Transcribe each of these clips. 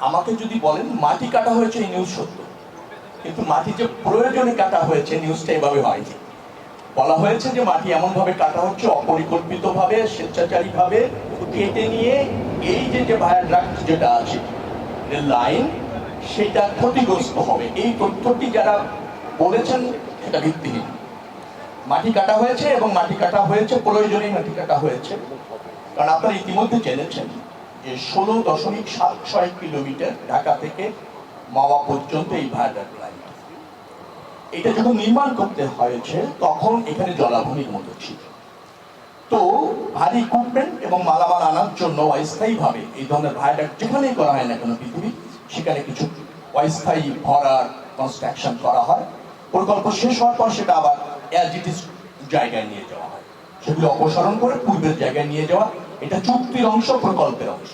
আমাকে যদি বলেন মাটি কাটা হয়েছে এই নিউজ সত্য, কিন্তু মাটি যে প্রয়োজনে কাটা হয়েছে নিউজটা এভাবে হয়নি। বলা হয়েছে যে মাটি এমনভাবে কাটা হচ্ছে অপরিকল্পিতভাবে, স্বেচ্ছাচারীভাবে কেটে নিয়ে এই যে ভায়াডাক্ট যেটা আছে লাইন, সেটা ক্ষতিগ্রস্ত হবে। এই তথ্যটি যারা বলেছেন সেটা ভিত্তিহীন। মাটি কাটা হয়েছে এবং মাটি কাটা হয়েছে প্রয়োজনেই মাটি কাটা হয়েছে। কারণ আপনারা ইতিমধ্যে জেনেছেন যে 16.76 কিলোমিটার ঢাকা থেকে মাওয়া পর্যন্ত এই ভায়াডাক্ট লাইন। এটা যখন নির্মাণ করতে হয়েছে তখন এখানে জলাভূমির মতো ছিল। তো ভারী ইকুইপমেন্ট এবং মালামাল আনার জন্য অস্থায়ীভাবে এই ধরনের ভায়াডাক্ট যেখানেই করা হয় না কেন পৃথিবী, সেখানে কিছু অস্থায়ী ভরার কনস্ট্রাকশন করা হয়। প্রকল্প শেষ হওয়ার পর সেটা আবার অ্যাজ ইট ইজ জায়গায় নিয়ে যাওয়া হয়, সেগুলো অপসারণ করে পূর্বের জায়গায় নিয়ে যাওয়া। এটা চুক্তির অংশ, প্রকল্পের অংশ।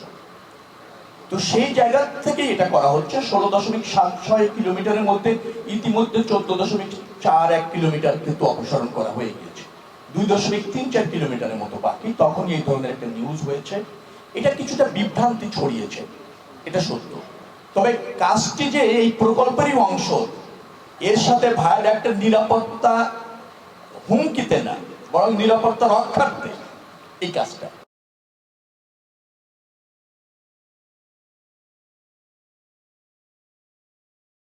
তো সেই জায়গা থেকে এটা করা হচ্ছে। 16.76 কিলোমিটারের মধ্যে ইতিমধ্যে 14.41 কিলোমিটার কিন্তু অপসারণ করা হয়ে গিয়েছে। 2.34 কিলোমিটারের মতো বাকি। তখনই এই ধরনের একটা নিউজ হয়েছে। এটা কিছুটা বিভ্রান্তি ছড়িয়েছে, এটা সত্য। তবে কাজটি যে এই প্রকল্পেরই অংশ, এর সাথে ভায়াডাক্টের নিরাপত্তা হুমকিতে না, বরং নিরাপত্তা রক্ষার্থে এই কাজটা।